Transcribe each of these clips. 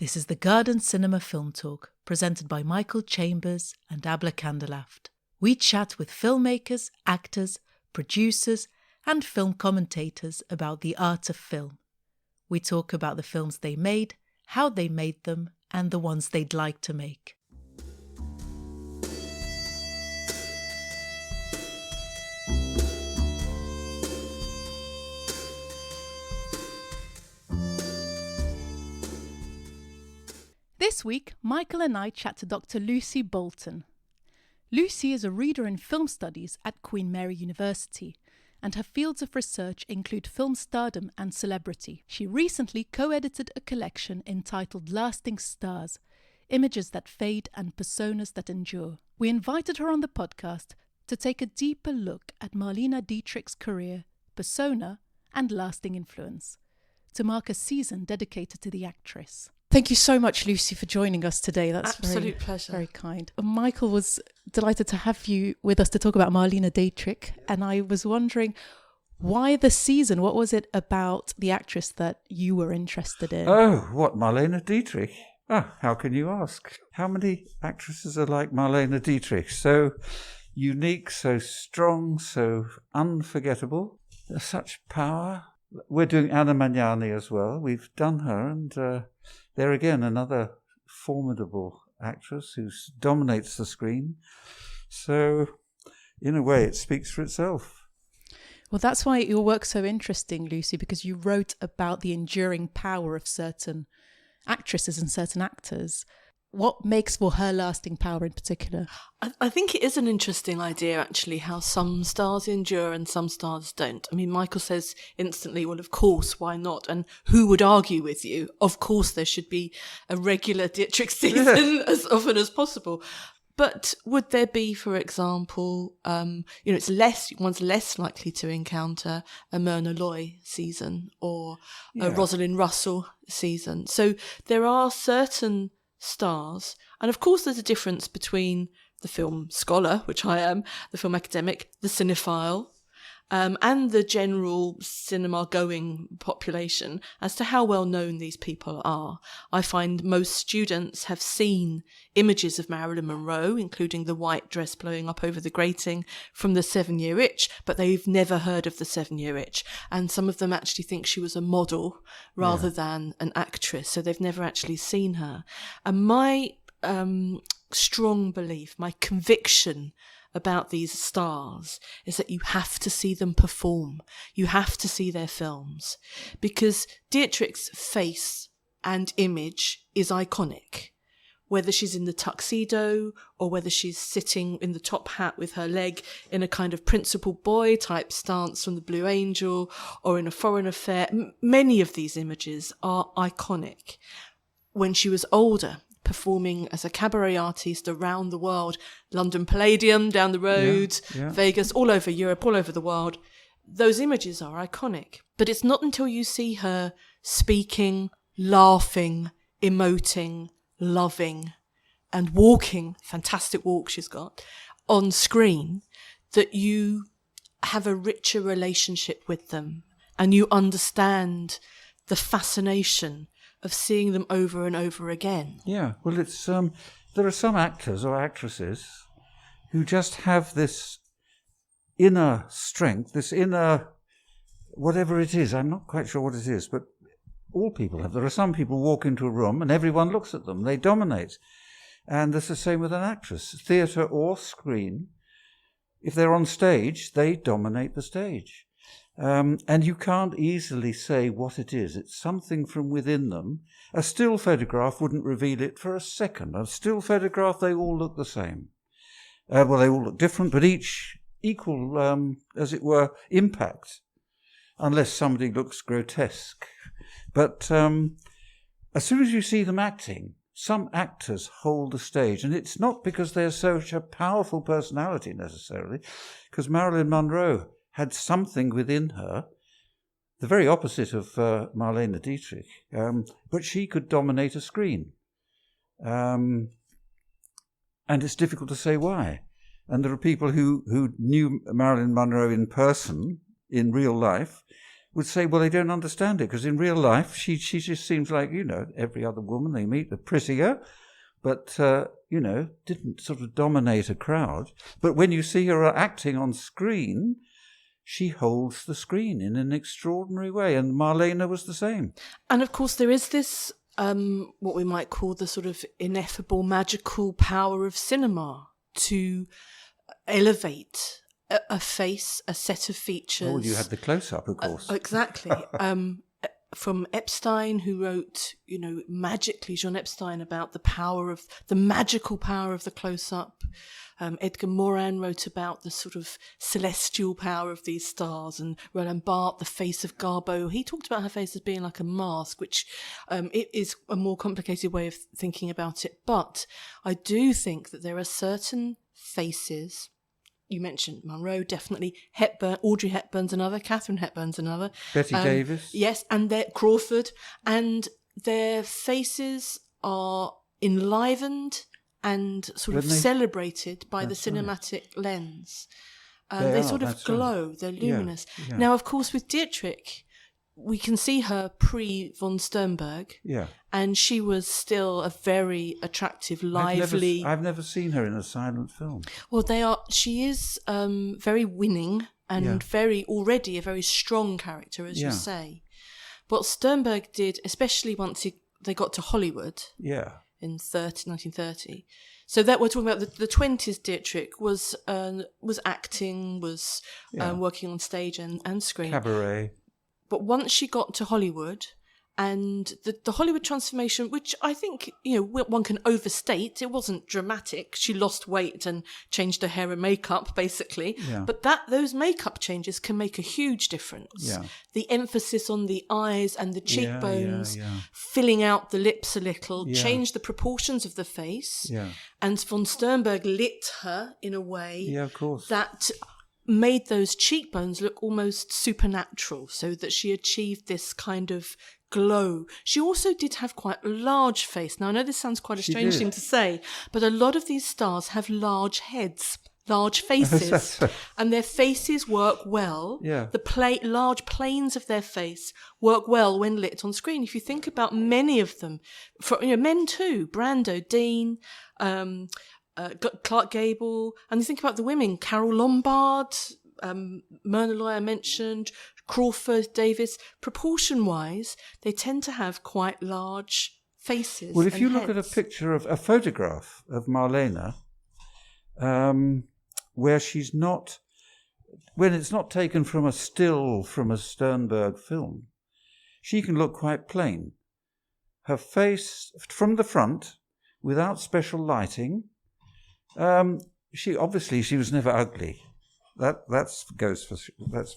This is the Garden Cinema Film Talk, presented by Michael Chambers and Abla Kandelaft. We chat with filmmakers, actors, producers, and film commentators about the art of film. We talk about the films they made, how they made them, and the ones they'd like to make. This week, Michael and I chat to Dr Lucy Bolton. Lucy is a reader in film studies at Queen Mary University, and her fields of research include film stardom and celebrity. She recently co-edited a collection entitled Lasting Stars, Images That Fade and Personas That Endure. We invited her on the podcast to take a deeper look at Marlene Dietrich's career, persona, and lasting influence, to mark a season dedicated to the actress. Thank you so much, Lucy, for joining us today. That's absolute pleasure. Very kind. Michael was delighted to have you with us to talk about Marlene Dietrich, and I was wondering, why the season? What was it about the actress that you were interested in? Oh, what, Marlene Dietrich? How can you ask? How many actresses are like Marlene Dietrich? So unique, so strong, so unforgettable, such power. We're doing Anna Magnani as well. We've done her, and there again, another formidable actress who dominates the screen. So, in a way, it speaks for itself. Well, that's why your work's so interesting, Lucy, because you wrote about the enduring power of certain actresses and certain actors. What makes for her lasting power in particular? I think it is an interesting idea, actually, how some stars endure and some stars don't. I mean, Michael says instantly, well, of course, why not? And who would argue with you? Of course, there should be a regular Dietrich season as often as possible. But would there be, for example, one's less likely to encounter a Myrna Loy season or a Rosalind Russell season. So there are certain stars, and of course there's a difference between the film scholar, which I am, the film academic, the cinephile, and the general cinema-going population as to how well known these people are. I find most students have seen images of Marilyn Monroe, including the white dress blowing up over the grating from The 7-Year Itch, but they've never heard of The 7-Year Itch. And some of them actually think she was a model rather than an actress, so they've never actually seen her. And my strong belief, my conviction about these stars is that you have to see them perform. You have to see their films, because Dietrich's face and image is iconic. Whether she's in the tuxedo or whether she's sitting in the top hat with her leg in a kind of principal boy type stance from The Blue Angel, or in A Foreign Affair, many of these images are iconic. When she was older, performing as a cabaret artist around the world, London Palladium down the road, Vegas, all over Europe, all over the world, those images are iconic. But it's not until you see her speaking, laughing, emoting, loving, and walking, fantastic walk she's got, on screen, that you have a richer relationship with them and you understand the fascination of seeing them over and over again. Yeah, well, it's there are some actors or actresses who just have this inner strength, this inner whatever it is. I'm not quite sure what it is, but all people have. There are some people who walk into a room and everyone looks at them. They dominate. And it's the same with an actress, theatre or screen. If they're on stage, they dominate the stage. And you can't easily say what it is. It's something from within them. A still photograph wouldn't reveal it for a second. A still photograph, they all look the same. Well, they all look different, but each equal, as it were, impact, unless somebody looks grotesque. But as soon as you see them acting, some actors hold the stage, and it's not because they're such a powerful personality necessarily, because Marilyn Monroe had something within her, the very opposite of Marlene Dietrich, but she could dominate a screen. And it's difficult to say why. And there are people who knew Marilyn Monroe in person, in real life, would say, well, they don't understand it, because in real life, she just seems like, every other woman they meet, the prettier, but, didn't sort of dominate a crowd. But when you see her acting on screen, she holds the screen in an extraordinary way, and Marlene was the same. And of course, there is this, what we might call the sort of ineffable, magical power of cinema to elevate a face, a set of features. Oh, you had the close-up, of course. Exactly. From Epstein, who wrote, magically, Jean Epstein, about the magical power of the close-up. Edgar Morin wrote about the sort of celestial power of these stars, and Roland Barthes, the face of Garbo. He talked about her face as being like a mask, which it is a more complicated way of thinking about it. But I do think that there are certain faces. You mentioned Monroe, definitely. Hepburn, Audrey Hepburn's another. Catherine Hepburn's another. Betty Davis. Yes, and Crawford. And their faces are enlivened and sort of celebrated by the cinematic lens. They sort of glow. Right. They're luminous. Yeah. Now, of course, with Dietrich, we can see her pre-Von Sternberg. Yeah. And she was still a very attractive, lively... I've never seen her in a silent film. Well, she is very winning and already a very strong character, as you say. What Sternberg did, especially once they got to Hollywood in 1930. So that we're talking about the 20s. Dietrich was acting, was working on stage and screen. Cabaret. But once she got to Hollywood, and the Hollywood transformation, which I think, one can overstate, it wasn't dramatic. She lost weight and changed her hair and makeup, basically. Yeah. But those makeup changes can make a huge difference. Yeah. The emphasis on the eyes and the cheekbones, filling out the lips a little, changed the proportions of the face. Yeah. And Von Sternberg lit her in a way that made those cheekbones look almost supernatural, so that she achieved this kind of glow. She also did have quite a large face. Now, I know this sounds quite a strange thing to say, but a lot of these stars have large heads, large faces, and their faces work well. Yeah. The large planes of their face work well when lit on screen. If you think about many of them, men too, Brando, Dean, Clark Gable, and you think about the women, Carole Lombard, Myrna Loy I mentioned, Crawford, Davis. Proportion-wise, they tend to have quite large faces. Well, if you look at a picture of a photograph of Marlene, where she's not, when it's not taken from a still from a Sternberg film, she can look quite plain. Her face from the front, without special lighting. She was never ugly. That's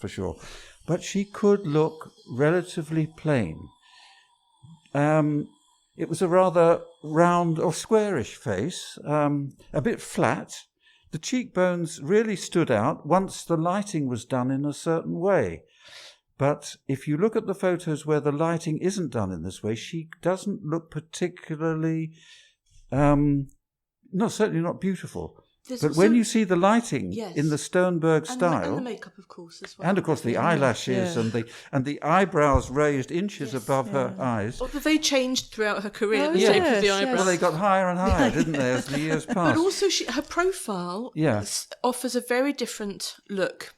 for sure. But she could look relatively plain. It was a rather round or squarish face, a bit flat. The cheekbones really stood out once the lighting was done in a certain way. But if you look at the photos where the lighting isn't done in this way, she doesn't look particularly, certainly not beautiful. But when you see the lighting in the Sternberg style, and the makeup, of course, as well, and of course the eyelashes and the eyebrows raised inches above her eyes. Well, they changed throughout her career. The shape of the eyebrows. Well, they got higher and higher, didn't they, as the years passed? But also, her profile offers a very different look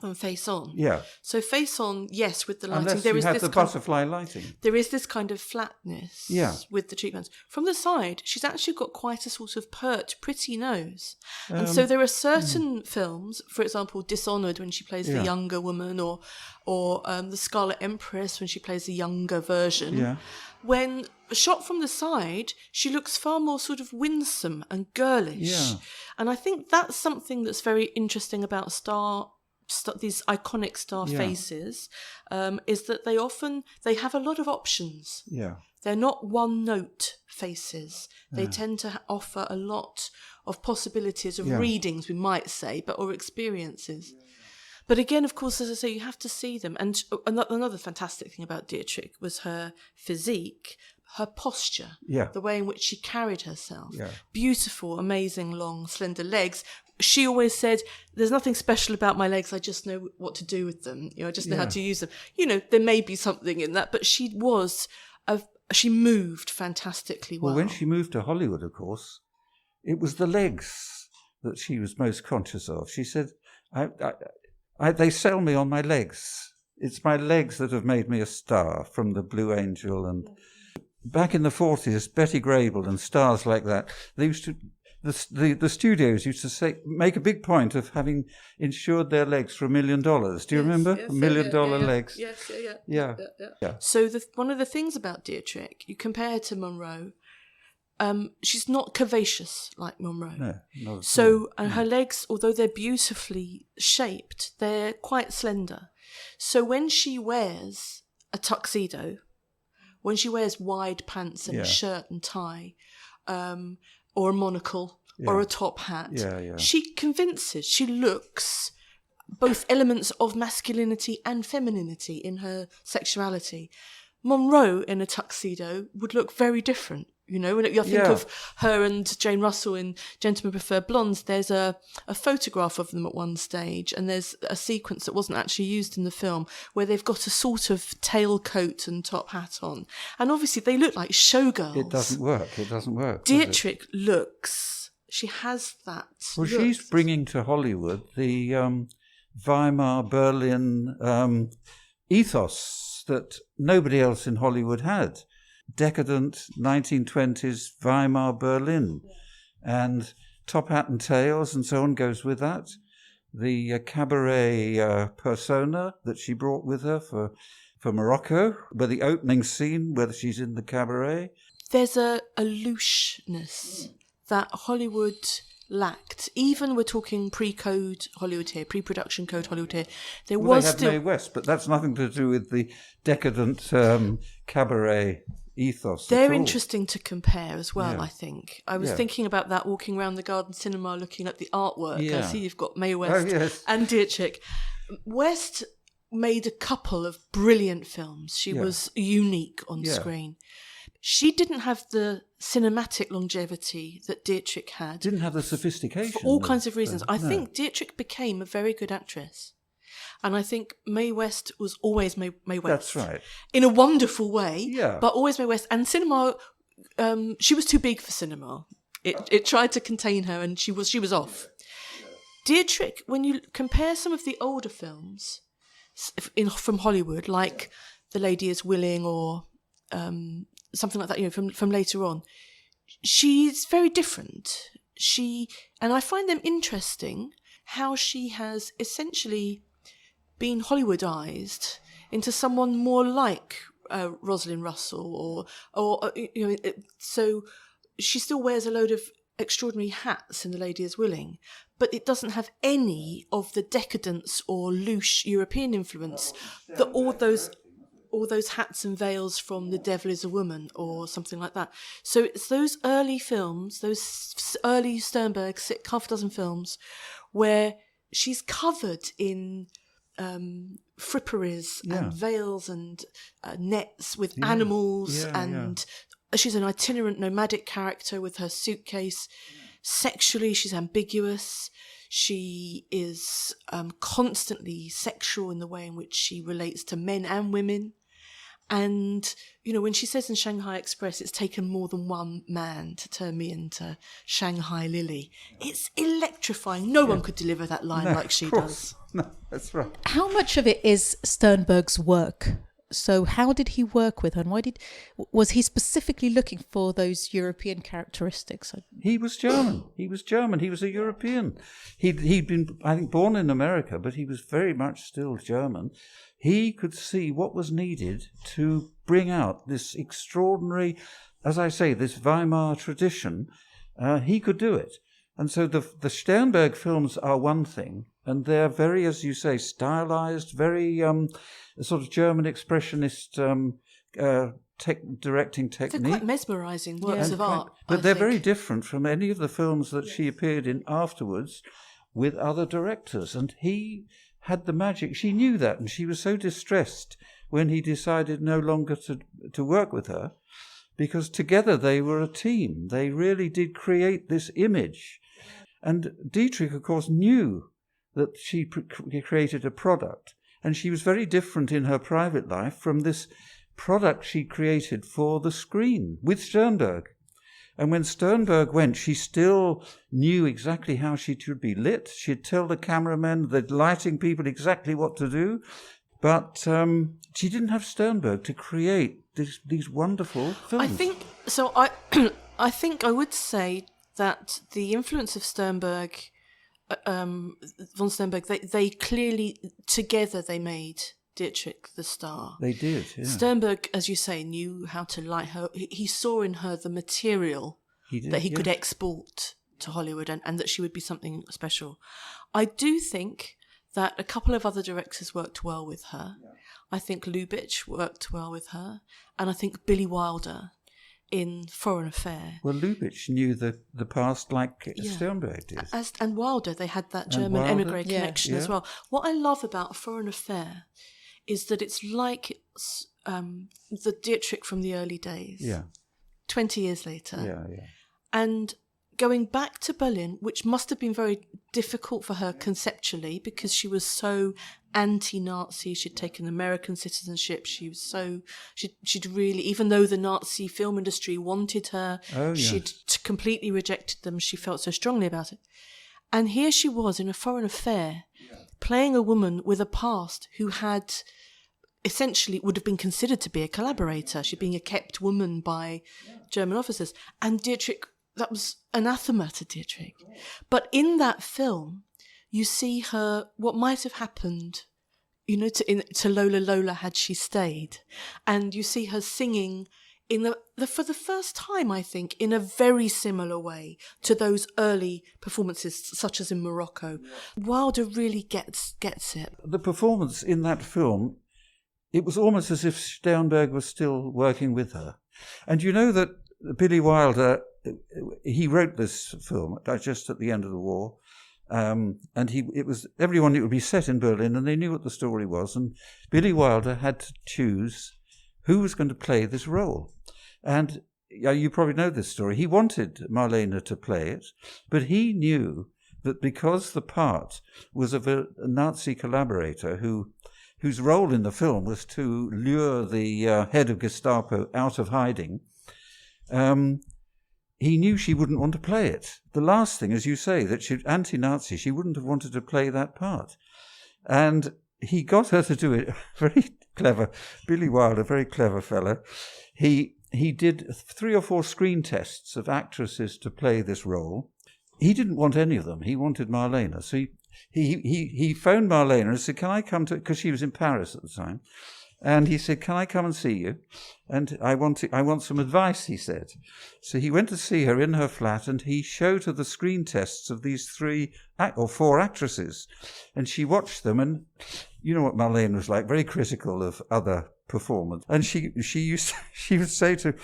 than Face On. Yeah. So Face On, yes, with the lighting, unless there is this butterfly lighting. There is this kind of flatness with the cheekbones. From the side, she's actually got quite a sort of pert, pretty nose. And so there are certain films, for example, Dishonored, when she plays the younger woman, or The Scarlet Empress, when she plays the younger version. Yeah. When shot from the side, she looks far more sort of winsome and girlish. Yeah. And I think that's something that's very interesting about these iconic star faces, is that they have a lot of options. Yeah. They're not one-note faces. They tend to offer a lot of possibilities of readings, we might say, or experiences. But again, of course, as I say, you have to see them. And another fantastic thing about Dietrich was her physique, her posture, the way in which she carried herself. Yeah. Beautiful, amazing, long, slender legs. she always said, there's nothing special about my legs, I just know what to do with them. I just know how to use them. There may be something in that, but she moved fantastically well. Well, when she moved to Hollywood, of course, it was the legs that she was most conscious of. She said, they sell me on my legs. It's my legs that have made me a star, from the Blue Angel. And back in the 40s, Betty Grable and stars like that, they used to, the studios used to make a big point of having insured their legs for $1 million. Do you remember? Yes, $1 million legs. Yeah. So one of the things about Dietrich, you compare her to Monroe, she's not curvaceous like Monroe. No, not at so, all. and her legs, although they're beautifully shaped, they're quite slender. So when she wears a tuxedo, when she wears wide pants and a shirt and tie, or a monocle or a top hat, she convinces, she looks both elements of masculinity and femininity in her sexuality. Monroe in a tuxedo would look very different. When you think of her and Jane Russell in Gentlemen Prefer Blondes, there's a photograph of them at one stage, and there's a sequence that wasn't actually used in the film where they've got a sort of tailcoat and top hat on. And obviously they look like showgirls. It doesn't work. Dietrich looks, she has that Well, look. she's bringing to Hollywood the Weimar, Berlin ethos that nobody else in Hollywood had. Decadent 1920s Weimar Berlin, and top hat and tails and so on goes with that. The cabaret persona that she brought with her for Morocco, where the opening scene where she's in the cabaret. There's a alooshness that Hollywood lacked. Even we're talking pre-code Hollywood here, pre-production code Hollywood here. They had Mae West, but that's nothing to do with the decadent cabaret ethos. They're interesting to compare as well, I think. I was thinking about that walking around the Garden Cinema looking at the artwork. I see you've got Mae West and Dietrich. West made a couple of brilliant films. She was unique on screen. She didn't have the cinematic longevity that Dietrich had. Didn't have the sophistication. For all kinds of reasons. I think Dietrich became a very good actress. And I think Mae West was always Mae West. That's right. In a wonderful way, but always Mae West. And cinema, she was too big for cinema. It tried to contain her, and she was off. Dietrich, when you compare some of the older films from Hollywood, like The Lady is Willing or something like that, from later on, she's very different. And I find them interesting, how she has essentially been Hollywoodized into someone more like Rosalind Russell, or so she still wears a load of extraordinary hats in The Lady is Willing, but it doesn't have any of the decadence or louche European influence that all those hats and veils from The Devil is a Woman or something like that. So it's those early films, those early Sternberg, half a dozen films, where she's covered in fripperies and veils and nets with animals, and she's an itinerant nomadic character with her suitcase. Sexually, she's ambiguous. She is constantly sexual in the way in which she relates to men and women. And, when she says in Shanghai Express, it's taken more than one man to turn me into Shanghai Lily, it's electrifying. No one could deliver that line like she does. No, that's right. How much of it is Sternberg's work? So how did he work with her, and was he specifically looking for those European characteristics? He was German. He was a European. He'd been, I think, born in America, but he was very much still German. He could see what was needed to bring out this extraordinary, as I say, this Weimar tradition. He could do it. And so the Sternberg films are one thing, and they're very, as you say, stylized, very sort of German expressionist directing technique. They're quite mesmerising works of art. But they're very different from any of the films that she appeared in afterwards with other directors. And he had the magic. She knew that, and she was so distressed when he decided no longer to work with her, because together they were a team. They really did create this image. And Dietrich, of course, knew that she created a product, and she was very different in her private life from this product she created for the screen with Sternberg. And when Sternberg went, she still knew exactly how she should be lit. She'd tell the cameramen, the lighting people, exactly what to do. But she didn't have Sternberg to create these wonderful films. I think so. I think I would say that the influence of Sternberg, von Sternberg, they clearly together they made Dietrich the star. They did. Yeah. Sternberg, as you say, knew how to light her. He saw in her the material that he could export to Hollywood, and that she would be something special. I do think that a couple of other directors worked well with her. Yeah. I think Lubitsch worked well with her, and I think Billy Wilder in Foreign Affair. Well, Lubitsch knew the past like Sternberg did. And Wilder, they had that German emigre connection as well. What I love about Foreign Affair is that it's like the Dietrich from the early days. Yeah. 20 years later. Yeah. And going back to Berlin, which must have been very difficult for her conceptually because she was so anti-Nazi. She'd taken American citizenship. She was so... She'd really... Even though the Nazi film industry wanted her, she'd completely rejected them. She felt so strongly about it. And here she was in A Foreign Affair, playing a woman with a past who had... essentially would have been considered to be a collaborator. She'd been a kept woman by German officers. And Dietrich, that was anathema to Dietrich. But in that film, you see her, what might have happened, to Lola Lola had she stayed. And you see her singing for the first time, I think, in a very similar way to those early performances, such as in Morocco. Wilder really gets it. The performance in that film, it was almost as if Sternberg was still working with her. And you know that Billy Wilder, he wrote this film just at the end of the war, and it was everyone knew it would be set in Berlin, and they knew what the story was. And Billy Wilder had to choose who was going to play this role. And you probably know this story. He wanted Marlene to play it, but he knew that because the part was of a Nazi collaborator whose role in the film was to lure the head of Gestapo out of hiding, he knew she wouldn't want to play it. The last thing, as you say, that she's anti-Nazi, she wouldn't have wanted to play that part. And he got her to do it. Very clever. Billy Wilder, very clever fella. He did 3 or 4 screen tests of actresses to play this role. He didn't want any of them. He wanted Marlene. So he phoned Marlene and said, can I come to... Because she was in Paris at the time. And he said, can I come and see you? And I want some advice, he said. So he went to see her in her flat, and he showed her the screen tests of these 3 or 4 actresses. And she watched them, and you know what Marlene was like, very critical of other performance. And she would say to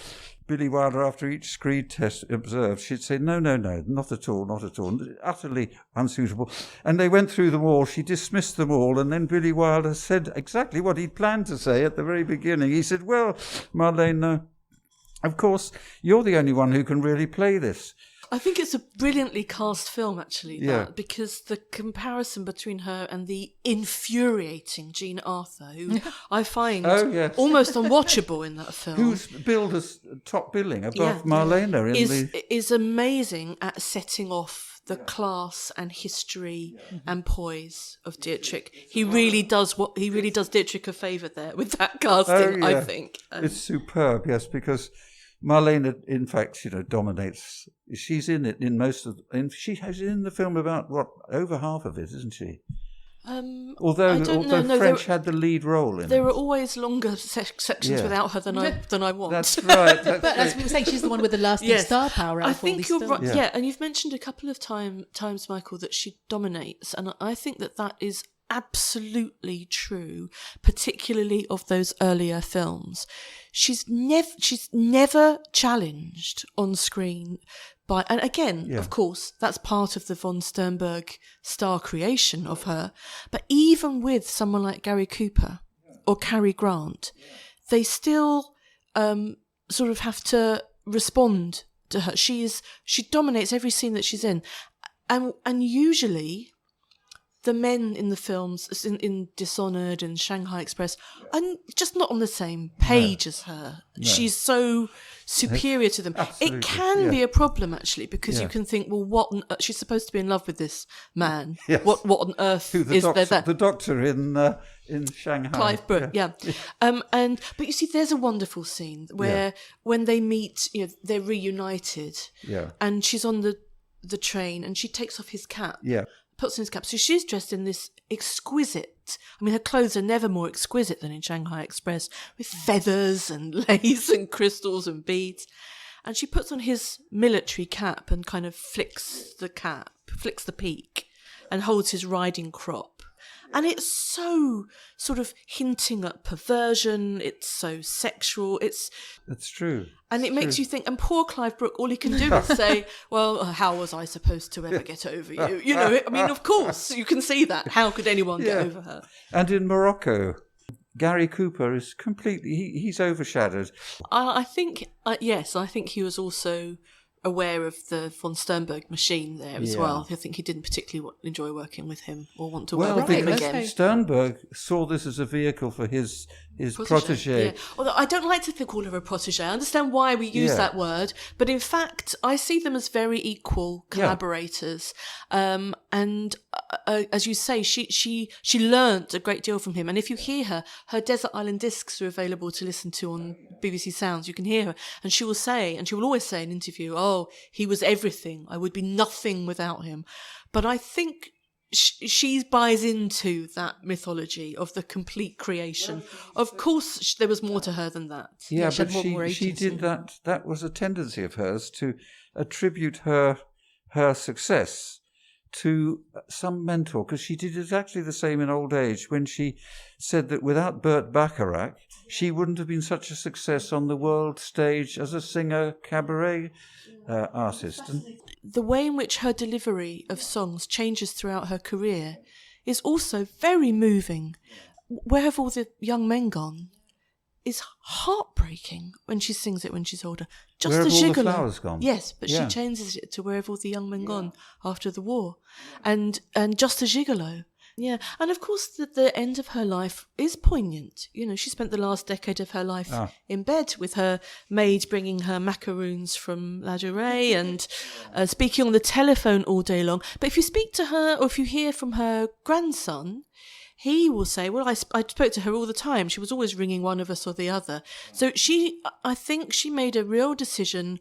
Billy Wilder after each screen test observed, she'd say, no, not at all, utterly unsuitable. And they went through them all. She dismissed them all. And then Billy Wilder said exactly what he'd planned to say at the very beginning. He said, well, Marlene, of course, you're the only one who can really play this. I think it's a brilliantly cast film, actually, because the comparison between her and the infuriating Jean Arthur, who I find almost unwatchable in that film. Who's billed as top billing above Marlene is amazing at setting off the class and history and poise of Dietrich. He really does Dietrich a favour there with that casting, I think. It's superb, yes, because Marlene, in fact, dominates. She's in it in most of. She has in the film about over half of it, isn't she? Although French had the lead role in it. There are always longer sections without her than I want. That's right. But as we were saying, she's the one with the lasting star power. I think you're right. Yeah. And you've mentioned a couple of times, Michael, that she dominates, and I think that is absolutely true, particularly of those earlier films. She's never challenged on screen by, and again, of course, that's part of the von Sternberg star creation of her. But even with someone like Gary Cooper or Cary Grant, they still sort of have to respond to her. She dominates every scene that she's in. And usually the men in the films, in Dishonored and Shanghai Express, are just not on the same page as her. No. She's so superior to them. Absolutely. It can be a problem, actually, because you can think, well, she's supposed to be in love with this man. Yes. What on earth is there? The doctor in Shanghai. Clive Brook, yeah. But you see, there's a wonderful scene where when they meet, they're reunited. Yeah. And she's on the train and she takes off his cap. Yeah. Puts on his cap. So she's dressed in this exquisite, her clothes are never more exquisite than in Shanghai Express, with feathers and lace and crystals and beads. And she puts on his military cap and kind of flicks the peak and holds his riding crop. And it's so sort of hinting at perversion. It's so sexual. That's true. And it makes you think, and poor Clive Brook, all he can do is say, well, how was I supposed to ever get over you? Of course, you can see that. How could anyone get over her? And in Morocco, Gary Cooper is completely, he's overshadowed. I think he was also aware of the Von Sternberg machine there as well. I think he didn't particularly enjoy working with him or want to work with him again. Sternberg saw this as a vehicle for his protege. Yeah. Although I don't like to call her a protege. I understand why we use that word, but in fact, I see them as very equal collaborators. And as you say, she learnt a great deal from him. And if you hear her Desert Island Discs are available to listen to on BBC Sounds. You can hear her, and she will always say in an interview, "Oh, he was everything. I would be nothing without him." But I think she buys into that mythology of the complete creation. Of course, there was more to her than that. Yeah, but she did that. That was a tendency of hers to attribute her success to some mentor, because she did exactly the same in old age when she said that without Bert Bach, she wouldn't have been such a success on the world stage as a singer, cabaret artist. And the way in which her delivery of songs changes throughout her career is also very moving. Where Have All the Young Men Gone is heartbreaking when she sings it when she's older. Just Where Have All the Flowers Gone? Yes, but she changes it to Where Have All the Young Men Gone after the war. And Just a Gigolo. Yeah, and of course the end of her life is poignant. She spent the last decade of her life in bed with her maid bringing her macaroons from La Durée and speaking on the telephone all day long. But if you speak to her or if you hear from her grandson, he will say, well, I spoke to her all the time. She was always ringing one of us or the other. So I think she made a real decision.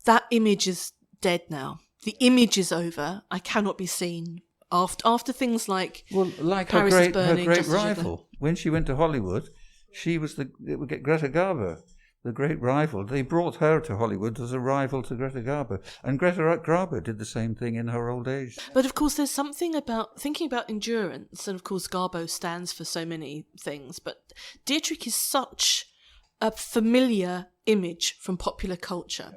That image is dead now. The image is over. I cannot be seen after things like Paris is Burning. Her great rival. When she went to Hollywood, she was Greta Garbo, the great rival. They brought her to Hollywood as a rival to Greta Garbo. And Greta Garbo did the same thing in her old age. But of course, there's something about thinking about endurance. And of course, Garbo stands for so many things. But Dietrich is such a familiar image from popular culture.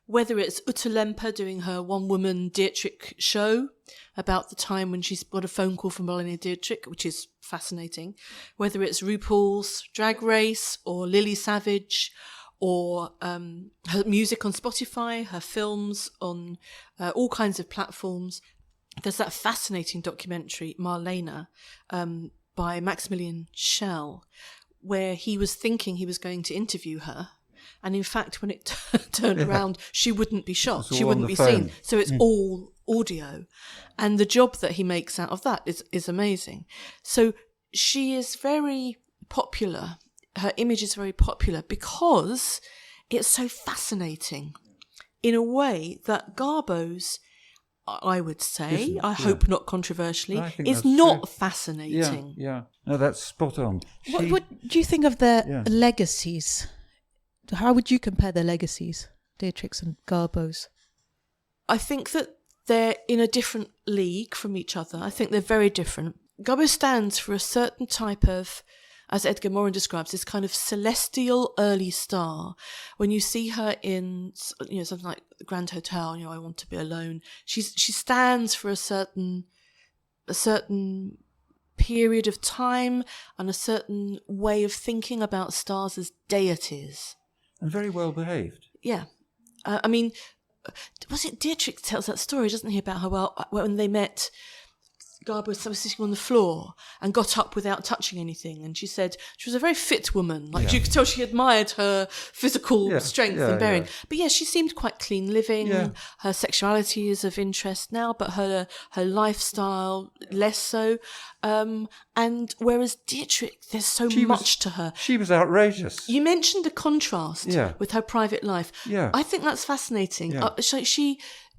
Whether it's Ute Lemper doing her one-woman Dietrich show about the time when she's got a phone call from Marlene Dietrich, which is fascinating, whether it's RuPaul's Drag Race or Lily Savage, or her music on Spotify, her films on all kinds of platforms. There's that fascinating documentary, Marlene, by Maximilian Schell, where he was thinking he was going to interview her. And in fact, when it turned around, she wouldn't be shot. She wouldn't be seen. So it's all audio. And the job that he makes out of that is amazing. So she is very popular. Her image is very popular because it's so fascinating in a way that Garbo's, I would say, I hope not controversially, is not fascinating. Yeah. No, that's spot on. What do you think of their legacies? How would you compare their legacies, Dietrichs and Garbo's? I think that they're in a different league from each other. I think they're very different. Garbo stands for a certain type of, as Edgar Morin describes, this kind of celestial early star. When you see her in, something like the Grand Hotel, I Want to Be Alone, she stands for a certain period of time and a certain way of thinking about stars as deities. And very well behaved. Yeah. was it Dietrich tells that story, doesn't he, about how when they met, Garbo was sitting on the floor and got up without touching anything, and she said she was a very fit woman. Like you could tell she admired her physical strength and bearing. Yeah. But she seemed quite clean living. Yeah. Her sexuality is of interest now, but her lifestyle less so. And whereas Dietrich, there's so much to her. She was outrageous. You mentioned the contrast with her private life. Yeah. I think that's fascinating. Yeah.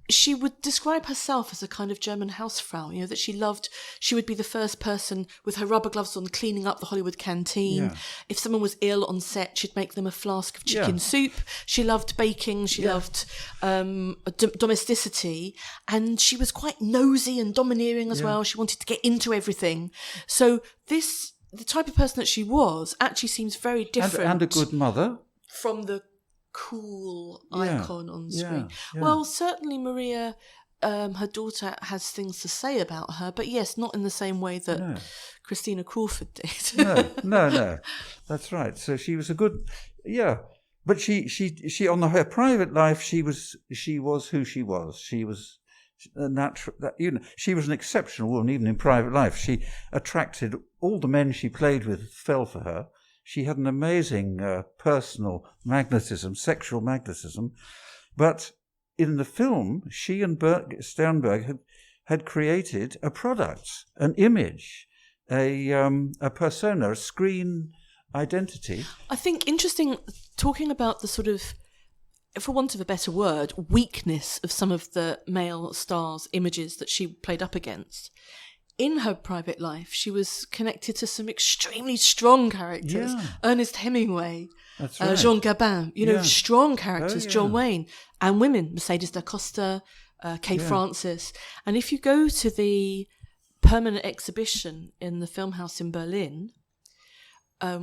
She would describe herself as a kind of German Hausfrau, that she would be the first person with her rubber gloves on cleaning up the Hollywood canteen. Yeah. If someone was ill on set, she'd make them a flask of chicken soup. She loved baking. She loved domesticity. And she was quite nosy and domineering as well. She wanted to get into everything. So the type of person that she was actually seems very different. And a good mother. From the cool icon on screen. Yeah. Well, certainly Maria, her daughter, has things to say about her, but yes, not in the same way that Christina Crawford did. No. That's right. So she was a good, but she on her private life, she was who she was. She was a natural. She was an exceptional woman, even in private life. She attracted all the men she played with fell for her. She had an amazing personal magnetism, sexual magnetism. But in the film, she and Bert Sternberg had created a product, an image, a persona, a screen identity. I think interesting, talking about the sort of, for want of a better word, weakness of some of the male stars' images that she played up against. In her private life, she was connected to some extremely strong characters. Yeah. Ernest Hemingway, that's right. Jean Gabin, strong characters, John Wayne, and women, Mercedes da Costa, Kay Francis. And if you go to the permanent exhibition in the Film House in Berlin,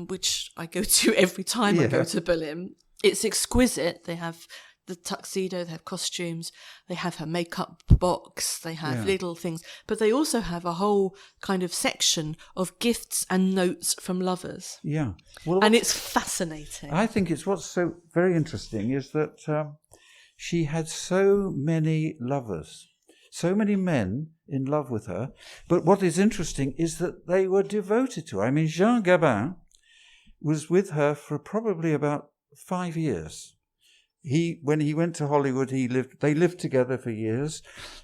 which I go to every time I go to Berlin, it's exquisite. They have the tuxedo, they have costumes, they have her makeup box, they have little things, but they also have a whole kind of section of gifts and notes from lovers. Yeah. And it's fascinating. I think it's what's so very interesting is that she had so many lovers, so many men in love with her, but what is interesting is that they were devoted to her. I mean, Jean Gabin was with her for probably about 5 years. When he went to Hollywood, they lived together for years.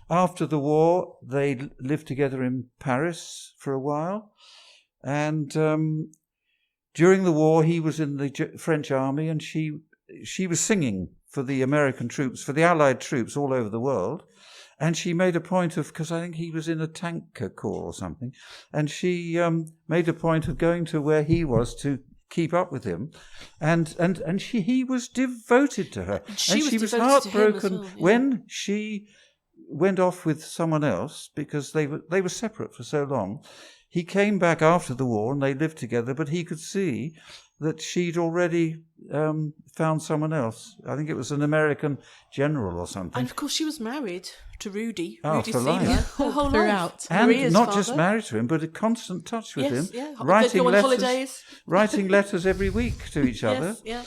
After the war, they lived together in Paris for a while. And during the war, he was in the French army, and she was singing for the American troops, for the Allied troops all over the world. And she made a point of, because I think he was in a tanker corps or something, and she made a point of going to where he was to keep up with him, and he was devoted to her, and she was heartbroken when she went off with someone else, because they were separate for so long. He came back after the war and they lived together, but he could see that she'd already found someone else. I think it was an American general or something. And of course she was married to Rudy for Senior, her whole life. And Maria's not father. Just married to him, but in constant touch with him. Yeah. Writing letters every week to each other. Yeah.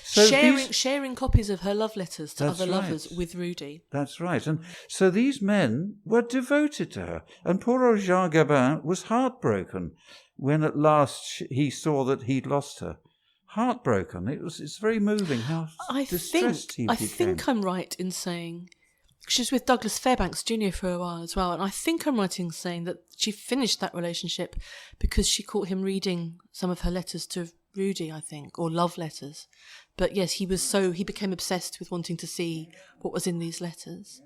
So sharing copies of her love letters to other lovers with Rudy. That's right. And so these men were devoted to her. And poor old Jean Gabin was heartbroken when at last he saw that he'd lost her. Heartbroken. It's very moving how distressed he became. I think I'm right in saying she was with Douglas Fairbanks Jr. for a while as well, and I think I'm right in saying that she finished that relationship because she caught him reading some of her letters to Rudy, I think, or love letters. But yes, he became obsessed with wanting to see what was in these letters.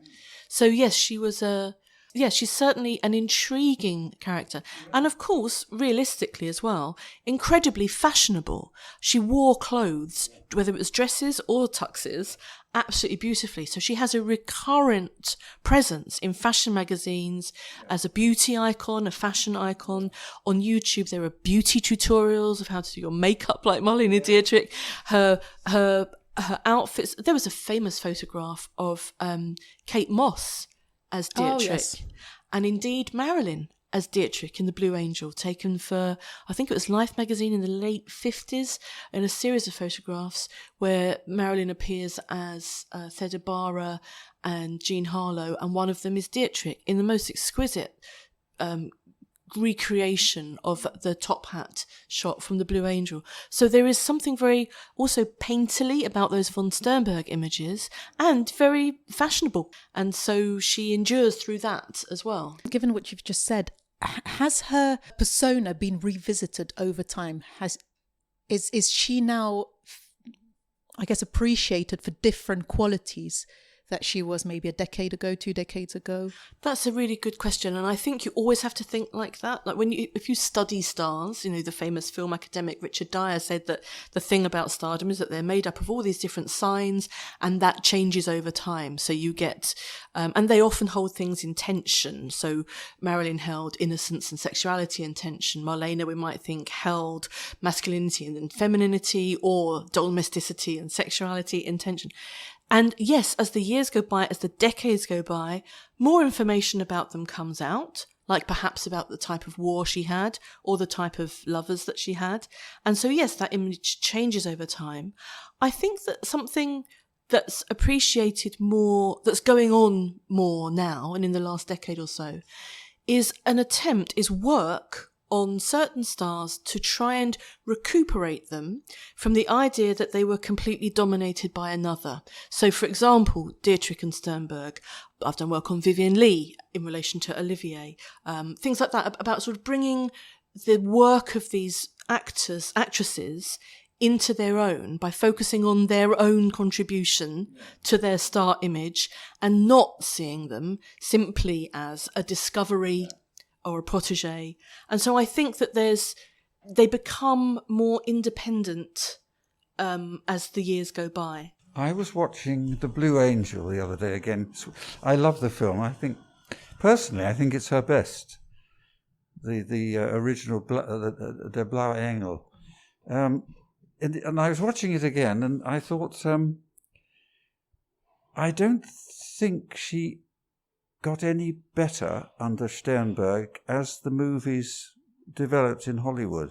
So yes, she's certainly an intriguing character. And of course, realistically as well, incredibly fashionable. She wore clothes, whether it was dresses or tuxes, absolutely beautifully. So she has a recurrent presence in fashion magazines as a beauty icon, a fashion icon. On YouTube, there are beauty tutorials of how to do your makeup like Marlene Dietrich. Her outfits. There was a famous photograph of Kate Moss as Dietrich, and indeed Marilyn as Dietrich in The Blue Angel, taken for, I think it was Life magazine in the late 50s, in a series of photographs where Marilyn appears as Theda Bara and Jean Harlow, and one of them is Dietrich, in the most exquisite recreation of the top hat shot from The Blue Angel. So there is something very also painterly about those von Sternberg images, and very fashionable. And so she endures through that as well. Given what you've just said, has her persona been revisited over time? Is she now, I guess, appreciated for different qualities that she was maybe a decade ago, 2 decades ago? That's a really good question, and I think you always have to think like that. Like if you study stars, the famous film academic Richard Dyer said that the thing about stardom is that they're made up of all these different signs, and that changes over time. So you get, and they often hold things in tension. So Marilyn held innocence and sexuality in tension. Marlene, we might think, held masculinity and then femininity, or domesticity and sexuality in tension. And yes, as the years go by, as the decades go by, more information about them comes out, like perhaps about the type of war she had or the type of lovers that she had. And so, yes, that image changes over time. I think that something that's appreciated more, that's going on more now and in the last decade or so, is work on certain stars to try and recuperate them from the idea that they were completely dominated by another. So, for example, Dietrich and Sternberg, I've done work on Vivian Leigh in relation to Olivier, things like that, about sort of bringing the work of these actresses into their own by focusing on their own contribution to their star image and not seeing them simply as a discovery or a protege. And so I think that they become more independent as the years go by. I was watching The Blue Angel the other day again. I love the film. Personally, I think it's her best. The original Der Blaue Engel. And I was watching it again, and I thought, I don't think she got any better under Sternberg as the movies developed in Hollywood.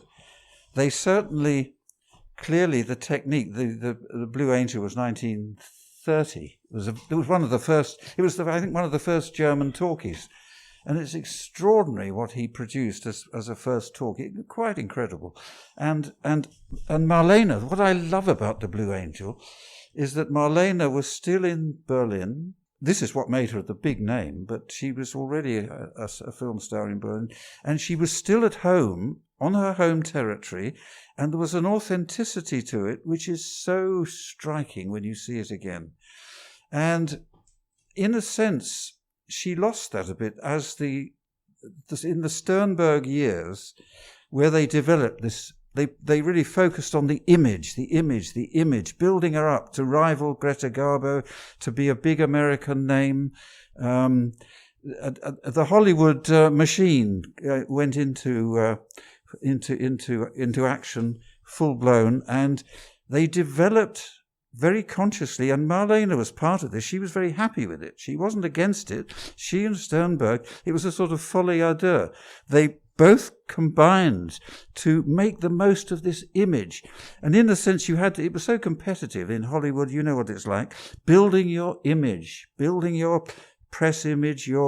They certainly, clearly the technique, the Blue Angel was 1930. It was one of the first, I think one of the first German talkies. And it's extraordinary what he produced as a first talkie, quite incredible. And Marlene, what I love about the Blue Angel is that Marlene was still in Berlin. This is what made her the big name, but she was already a film star in Berlin, and she was still at home, on her home territory, and there was an authenticity to it which is so striking when you see it again. And in a sense, she lost that a bit as in the Sternberg years, where they developed this. They really focused on the image, building her up to rival Greta Garbo, to be a big American name. The Hollywood machine went into action full blown, and they developed very consciously, and Marlene was part of this. She was very happy with it. She wasn't against it. She and Sternberg, it was a sort of folie à deux. They both combined to make the most of this image. And in a sense, it was so competitive in Hollywood, you know what it's like, building your image, building your press image, it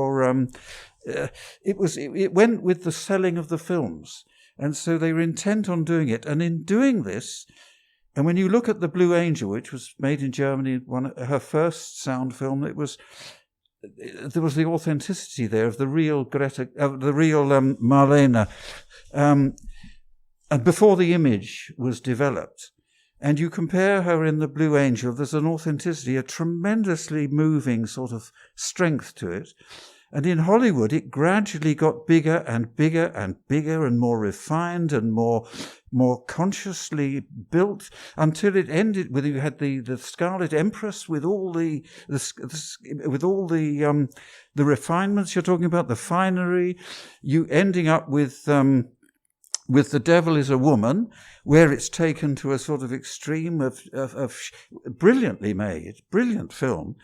went with the selling of the films. And so they were intent on doing it. And in doing this, and when you look at The Blue Angel, which was made in Germany, her first sound film, there was the authenticity there of the real Greta, the real Marlene, and before the image was developed. And you compare her in The Blue Angel, there's an authenticity, a tremendously moving sort of strength to it. And in Hollywood, it gradually got bigger and bigger and bigger and more refined and more consciously built, until it ended with, you had the Scarlet Empress with all the refinements you're talking about, the finery, you ending up with The Devil is a Woman, where it's taken to a sort of extreme of brilliantly made, brilliant film,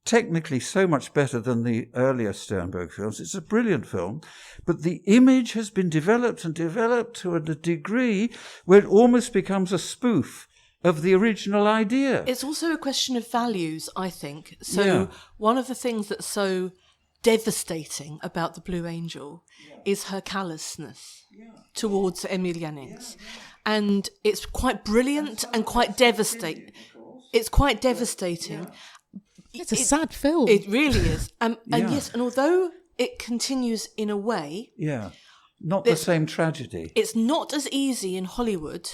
technically so much better than the earlier Sternberg films. It's a brilliant film, but the image has been developed and developed to a degree where it almost becomes a spoof of the original idea. It's also a question of values, I think. So one of the things that's so devastating about The Blue Angel is her callousness towards Emil Jannings. And it's quite brilliant and quite devastating. It's quite devastating. It's a sad film. It really is. And yes, and although it continues in a way... Not the same tragedy. It's not as easy in Hollywood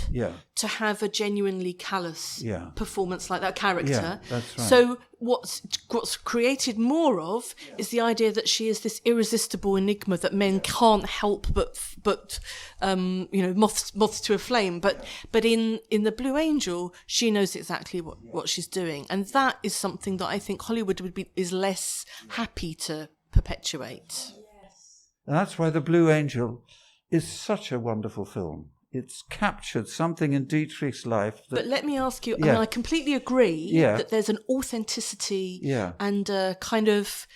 to have a genuinely callous performance like that character. Yeah, that's right. So what's created more of is the idea that she is this irresistible enigma that men can't help but moths to a flame. But in The Blue Angel, she knows exactly what she's doing, and that is something that I think Hollywood is less happy to perpetuate. And that's why The Blue Angel is such a wonderful film. It's captured something in Dietrich's life. But let me ask you, and I completely agree that there's an authenticity and a kind of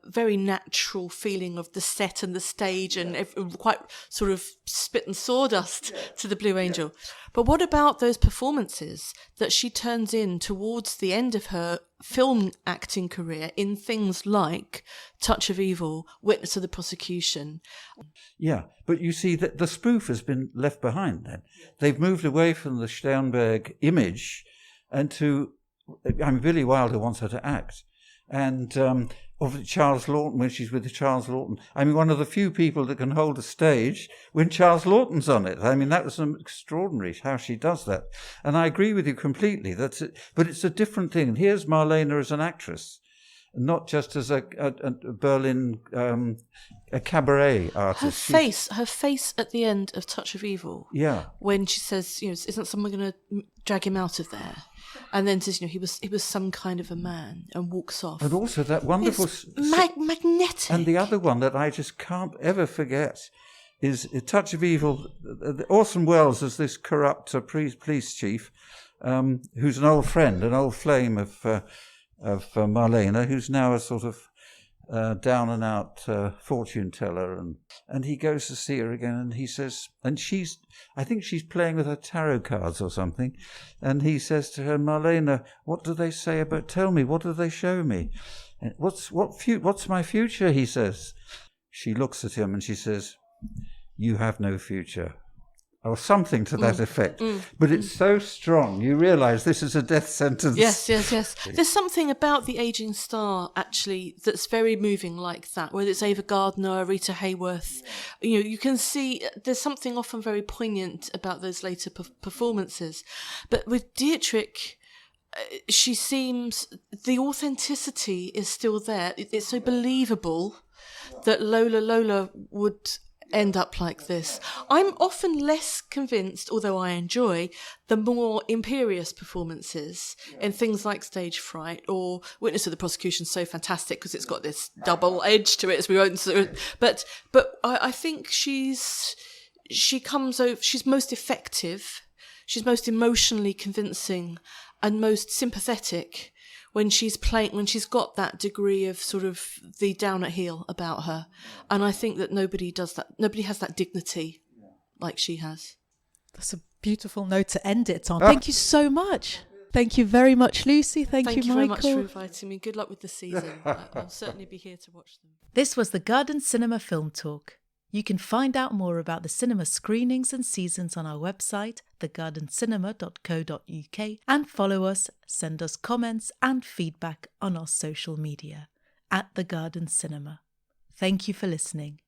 very natural feeling of the set and the stage and quite sort of spit and sawdust to The Blue Angel. But what about those performances that she turns in towards the end of her film acting career in things like Touch of Evil, Witness of the Prosecution? Yeah, but you see that the spoof has been left behind then. They've moved away from the Sternberg image and Billy Wilder wants her to act. And of Charles Laughton, when she's with Charles Laughton. I mean, one of the few people that can hold a stage when Charles Laughton's on it. I mean, that was extraordinary how she does that. And I agree with you completely. But it's a different thing. And here's Marlene as an actress, not just as a Berlin a cabaret artist. Her face at the end of Touch of Evil. Yeah. When she says, isn't someone going to drag him out of there? And then says, he was some kind of a man, and walks off. And also that wonderful... magnetic. And the other one that I just can't ever forget is Touch of Evil. Orson Welles as this corrupt police chief, who's an old friend, an old flame of Marlene, who's now a sort of down and out fortune teller, and he goes to see her again, and he says, and I think she's playing with her tarot cards or something, and he says to her, Marlene, what do they say about? Tell me, what do they show me? What's my future? He says. She looks at him and she says, you have no future. Or something to that effect. But it's so strong, you realise this is a death sentence. Yes. There's something about the ageing star, actually, that's very moving like that, whether it's Ava Gardner, Rita Hayworth. You can see there's something often very poignant about those later performances. But with Dietrich, she seems, the authenticity is still there. It's so believable that Lola would end up like this. I'm often less convinced, although I enjoy, the more imperious performances in things like Stage Fright or Witness of the Prosecution. So fantastic because it's got this double edge to it, as we won't. But I think she comes over. She's most effective. She's most emotionally convincing and most sympathetic when she's got that degree of sort of the down at heel about her. And I think that nobody does that. Nobody has that dignity like she has. That's a beautiful note to end it on. Thank you so much. Thank you very much, Lucy. Thank you, Michael. Very much for inviting me. Good luck with the season. I'll certainly be here to watch them. This was the Garden Cinema Film Talk. You can find out more about the cinema screenings and seasons on our website, thegardencinema.co.uk, and follow us, send us comments and feedback on our social media, @The Garden Cinema. Thank you for listening.